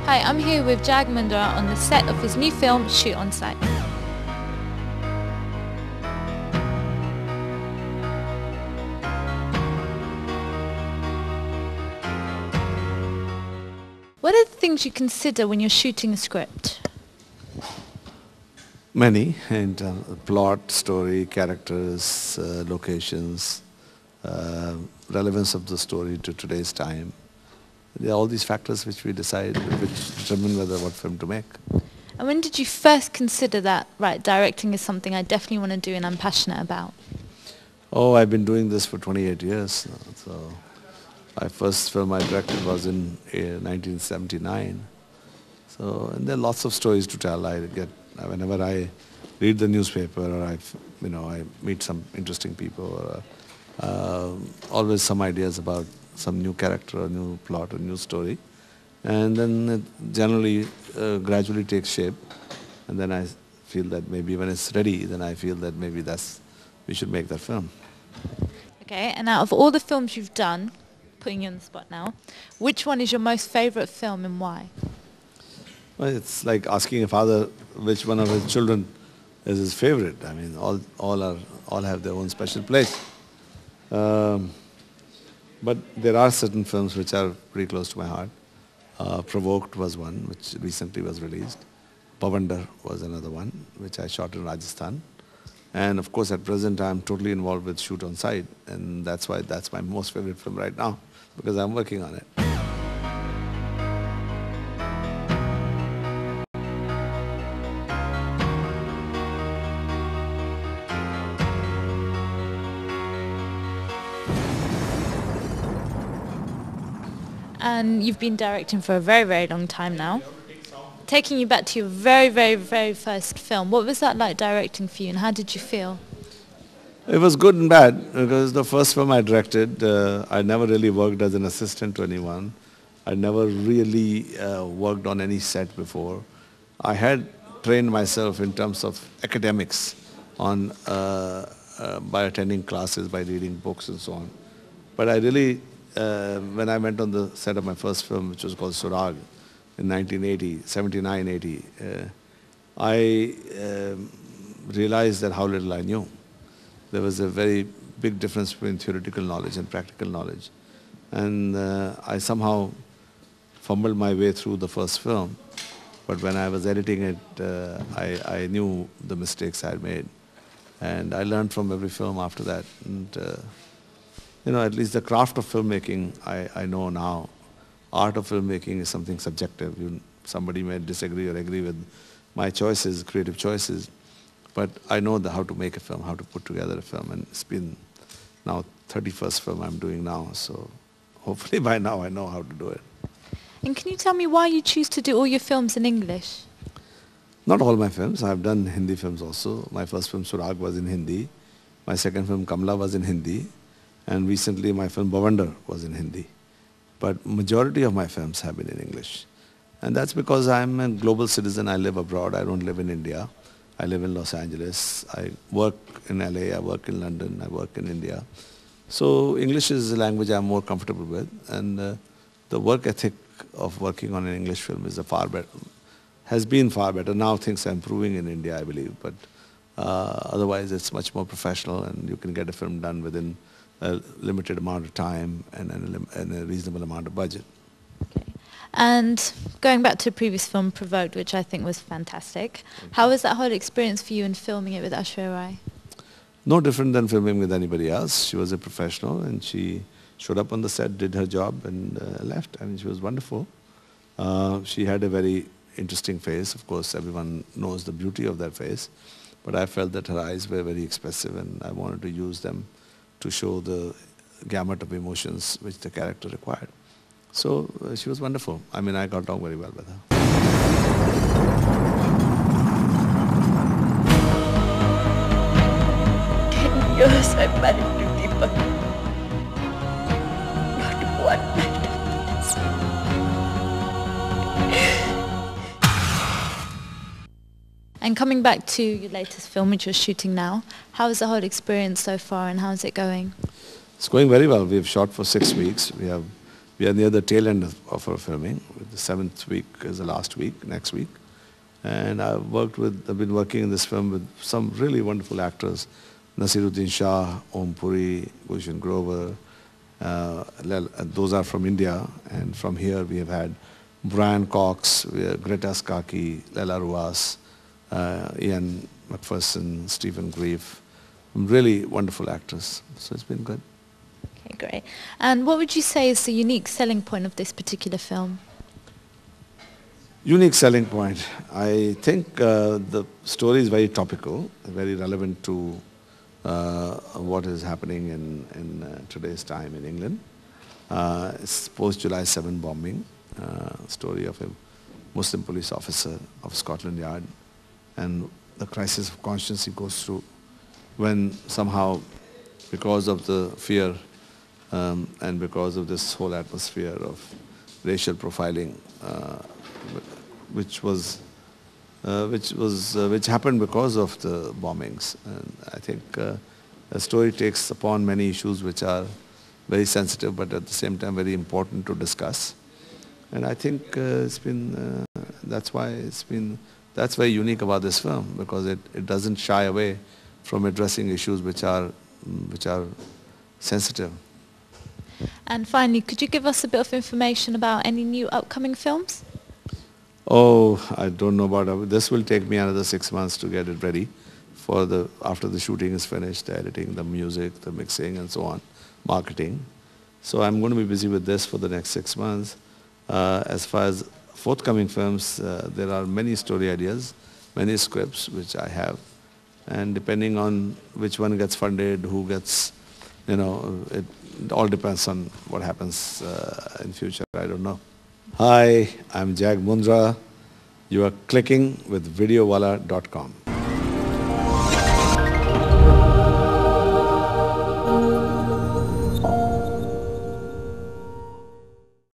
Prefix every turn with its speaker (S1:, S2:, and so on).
S1: Hi, I'm here with Jag Mundhra on the set of his new film, Shoot on Sight. What are the things you consider when you're shooting a script?
S2: Many, in terms of plot, story, characters, locations, relevance of the story to today's time. There are all these factors which we decide, which determine what film to make.
S1: And when did you first consider that, right, directing is something I definitely want to do and I'm passionate about?
S2: Oh, I've been doing this for 28 years now. So my first film I directed was in 1979. So, and there are lots of stories to tell. I get, whenever I read the newspaper or I meet some interesting people, or always some ideas about some new character, a new plot, a new story. And then it generally gradually takes shape. And then I feel that maybe when it's ready, then I feel that maybe we should make that film.
S1: Okay, and out of all the films you've done, putting you on the spot now, which one is your most favorite film and why?
S2: Well, it's like asking a father which one of his children is his favorite. I mean, all have their own special place. But there are certain films which are pretty close to my heart. Provoked was one, which recently was released. Pavandar was another one, which I shot in Rajasthan. And of course, at present, I'm totally involved with Shoot on Sight, and that's why that's my most favorite film right now, because I'm working on it.
S1: And you've been directing for a very, very long time now. Taking you back to your very, very, very first film, what was that like directing for you and how did you feel?
S2: It was good and bad, because the first film I directed, I never really worked as an assistant to anyone. I never really worked on any set before. I had trained myself in terms of academics by attending classes, by reading books and so on. But I really, when I went on the set of my first film, which was called Surag in 1979-80, I realized that how little I knew. There was a very big difference between theoretical knowledge and practical knowledge. And I somehow fumbled my way through the first film. But when I was editing it, I knew the mistakes I had made. And I learned from every film after that. And, at least the craft of filmmaking, I know now. Art of filmmaking is something subjective. Somebody may disagree or agree with my choices, creative choices. But I know how to make a film, how to put together a film. And it's been now 31st film I'm doing now. So hopefully by now I know how to do it.
S1: And can you tell me why you choose to do all your films in English?
S2: Not all my films. I've done Hindi films also. My first film, Surag, was in Hindi. My second film, Kamla, was in Hindi. And recently my film, Pavandar, was in Hindi. But majority of my films have been in English. And that's because I'm a global citizen. I live abroad. I don't live in India. I live in Los Angeles. I work in LA. I work in London. I work in India. So English is a language I'm more comfortable with. And the work ethic of working on an English film is has been far better. Now things are improving in India, I believe. But otherwise, it's much more professional, and you can get a film done within a limited amount of time and a reasonable amount of budget.
S1: Okay. And going back to a previous film, Provoked, which I think was fantastic, how was that whole experience for you in filming it with Aishwarya Rai?
S2: No different than filming with anybody else. She was a professional, and she showed up on the set, did her job, and left. I mean, she was wonderful. She had a very interesting face. Of course, everyone knows the beauty of that face. But I felt that her eyes were very expressive, and I wanted to use them to show the gamut of emotions which the character required. So she was wonderful. I mean, I got along very well with her.
S3: 10 years I've married to Deepak. Not one night of happiness.
S1: And coming back to your latest film, which you're shooting now, how is the whole experience so far and how is it going?
S2: It's going very well. We've shot for 6 weeks. We have We are near the tail end of our filming. The 7th week is the last week, next week. And I've been working in this film with some really wonderful actors. Nasiruddin Shah, Om Puri, Gulshan Grover. Those are from India. And from here we have had Brian Cox, Greta Skaki, Lela Ruas, Ian McPherson, Stephen Grief. Really wonderful actors. So it's been good.
S1: Okay, great. And what would you say is the unique selling point of this particular film?
S2: Unique selling point. I think the story is very topical, very relevant to what is happening in today's time in England. It's post-July 7 bombing, story of a Muslim police officer of Scotland Yard, and the crisis of conscience he goes through when somehow, because of the fear and because of this whole atmosphere of racial profiling, which happened because of the bombings. And I think the story takes upon many issues which are very sensitive, but at the same time very important to discuss. And I think that's very unique about this film, because it doesn't shy away from addressing issues which are sensitive.
S1: And finally, could you give us a bit of information about any new upcoming films?
S2: Oh, I don't know about it. This will take me another 6 months to get it ready after the shooting is finished, the editing, the music, the mixing and so on, marketing. So I'm going to be busy with this for the next 6 months. As far as forthcoming films, there are many story ideas, many scripts which I have. And depending on which one gets funded, who gets, it all depends on what happens in future. I don't know. Hi, I'm Jag Mundhra. You are clicking with videowalla.com.